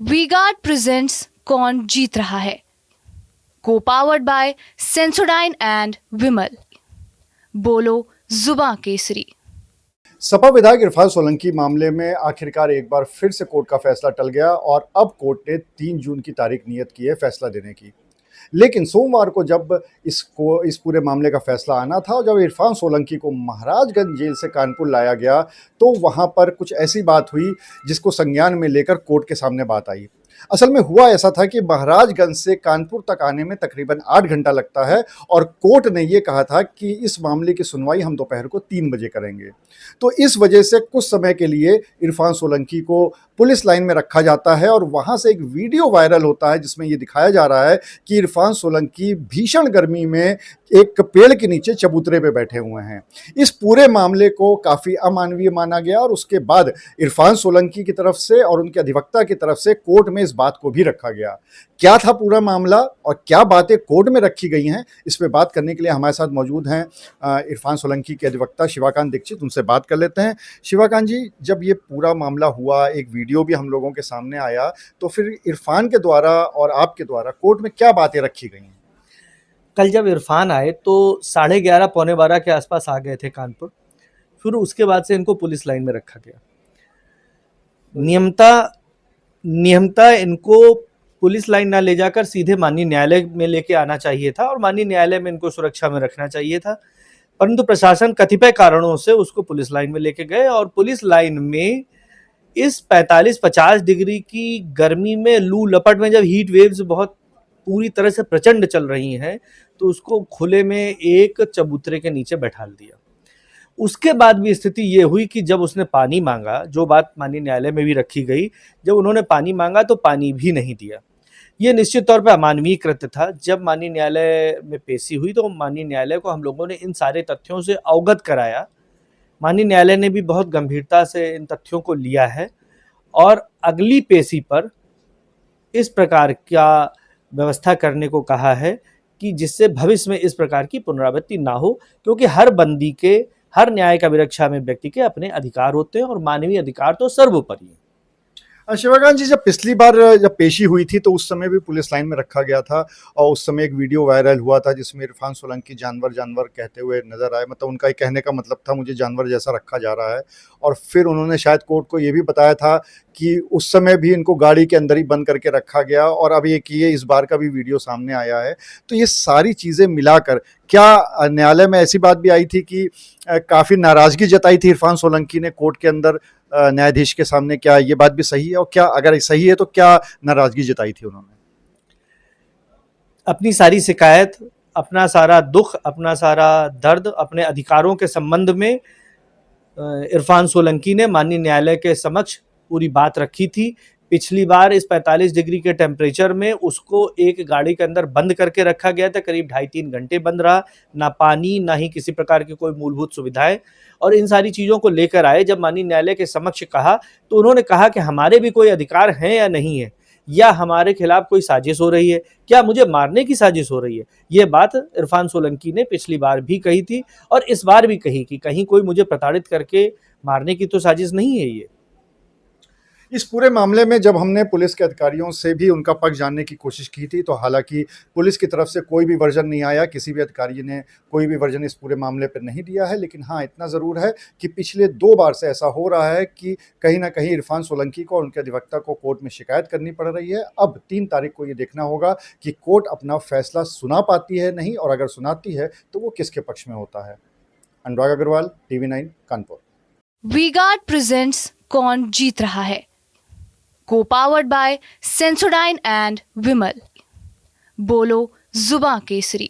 We guard presents कौन जीत रहा है, co powered by Sensodyne and Vimal. बोलो जुबां केसरी। सपा विधायक इरफान सोलंकी मामले में आखिरकार एक बार फिर से कोर्ट का फैसला टल गया और अब कोर्ट ने 3 जून की तारीख नियत की है फैसला देने की। लेकिन सोमवार को जब इस पूरे मामले का फैसला आना था और जब इरफान सोलंकी को महाराजगंज जेल से कानपुर लाया गया तो वहां पर कुछ ऐसी बात हुई जिसको संज्ञान में लेकर कोर्ट के सामने बात आई। असल में हुआ ऐसा था कि महाराजगंज से कानपुर तक आने में तकरीबन 8 घंटा लगता है और कोर्ट ने ये कहा था कि इस मामले की सुनवाई हम दोपहर को 3 बजे करेंगे। तो इस वजह से कुछ समय के लिए इरफान सोलंकी को पुलिस लाइन में रखा जाता है और वहां से एक वीडियो वायरल होता है जिसमें ये दिखाया जा रहा है कि इरफान सोलंकी भीषण गर्मी में एक पेड़ के नीचे चबूतरे पे बैठे हुए हैं। इस पूरे मामले को काफ़ी अमानवीय माना गया और उसके बाद इरफान सोलंकी की तरफ से और उनके अधिवक्ता की तरफ से कोर्ट में इस बात को भी रखा गया। क्या था पूरा मामला और क्या बातें कोर्ट में रखी गई हैं, इस पे बात करने के लिए हमारे साथ मौजूद हैं इरफान सोलंकी के अधिवक्ता शिवाकांत दीक्षित। उनसे बात कर लेते हैं। शिवाकांत जी, जब ये पूरा मामला हुआ, एक वीडियो भी हम लोगों के सामने आया, तो फिर इरफान के द्वारा और आपके द्वारा कोर्ट में क्या बातें रखी गई हैं? कल जब इरफान आए तो 11:30 पौने 12 के आसपास आ गए थे कानपुर। फिर उसके बाद से इनको पुलिस लाइन में रखा गया। नियमता इनको पुलिस लाइन ना ले जाकर सीधे माननीय न्यायालय में लेके आना चाहिए था और माननीय न्यायालय में इनको सुरक्षा में रखना चाहिए था, परंतु प्रशासन कतिपय कारणों से उसको पुलिस लाइन में लेके गए और पुलिस लाइन में इस 45-50 डिग्री की गर्मी में, लू लपट में, जब हीट वेव्स बहुत पूरी तरह से प्रचंड चल रही हैं, तो उसको खुले में एक चबूतरे के नीचे बैठा दिया। उसके बाद भी स्थिति ये हुई कि जब उसने पानी मांगा, जो बात माननीय न्यायालय में भी रखी गई, जब उन्होंने पानी मांगा तो पानी भी नहीं दिया। ये निश्चित तौर पर अमानवीय कृत्य था। जब माननीय न्यायालय में पेशी हुई तो माननीय न्यायालय को हम लोगों ने इन सारे तथ्यों से अवगत कराया। माननीय न्यायालय ने भी बहुत गंभीरता से इन तथ्यों को लिया है और अगली पेशी पर इस प्रकार का व्यवस्था करने को कहा है कि जिससे भविष्य में इस प्रकार की पुनरावृत्ति ना हो, क्योंकि हर बंदी के, हर न्याय का विरक्षा में व्यक्ति के अपने अधिकार होते हैं और मानवीय अधिकार तो सर्वोपरि है। शिवाकांत जी, जब पिछली बार जब पेशी हुई थी तो उस समय भी पुलिस लाइन में रखा गया था और उस समय एक वीडियो वायरल हुआ था जिसमें इरफान सोलंकी जानवर जानवर कहते हुए नजर आए। मतलब उनका एक कहने का मतलब था मुझे जानवर जैसा रखा जा रहा है। और फिर उन्होंने शायद कोर्ट को ये भी बताया था कि उस समय भी इनको गाड़ी के अंदर ही बंद करके रखा गया और अब ये इस बार का भी वीडियो सामने आया है। तो ये सारी चीज़ें मिलाकर क्या न्यायालय में ऐसी बात भी आई थी कि काफ़ी नाराज़गी जताई थी इरफान सोलंकी ने कोर्ट के अंदर न्यायाधीश के सामने? क्या ये बात भी सही है और क्या अगर सही है तो क्या नाराजगी जताई थी उन्होंने? अपनी सारी शिकायत, अपना सारा दुख, अपना सारा दर्द, अपने अधिकारों के संबंध में इरफान सोलंकी ने माननीय न्यायालय के समक्ष पूरी बात रखी थी। पिछली बार इस 45 डिग्री के टेम्परेचर में उसको एक गाड़ी के अंदर बंद करके रखा गया था, करीब 2.5-3 घंटे बंद रहा, ना पानी ना ही किसी प्रकार की कोई मूलभूत सुविधाएं। और इन सारी चीज़ों को लेकर आए, जब माननीय न्यायालय के समक्ष कहा तो उन्होंने कहा कि हमारे भी कोई अधिकार हैं या नहीं है, या हमारे खिलाफ कोई साजिश हो रही है, क्या मुझे मारने की साजिश हो रही है। ये बात इरफान सोलंकी ने पिछली बार भी कही थी और इस बार भी कही कि कहीं कोई मुझे प्रताड़ित करके मारने की तो साजिश नहीं है। ये इस पूरे मामले में जब हमने पुलिस के अधिकारियों से भी उनका पक्ष जानने की कोशिश की थी तो हालांकि पुलिस की तरफ से कोई भी वर्जन नहीं आया, किसी भी अधिकारी ने कोई भी वर्जन इस पूरे मामले पर नहीं दिया है। लेकिन हाँ, इतना ज़रूर है कि पिछले 2 बार से ऐसा हो रहा है कि कहीं ना कहीं इरफान सोलंकी को और उनके अधिवक्ता को कोर्ट में शिकायत करनी पड़ रही है। अब 3 तारीख को ये देखना होगा कि कोर्ट अपना फैसला सुना पाती है नहीं, और अगर सुनाती है तो वो किसके पक्ष में होता है। Anurag Agarwal, TV9 Kanpur. V guard presents कौन जीत रहा है, co powered by Sensodyne and Vimal. बोलो जुबां केसरी।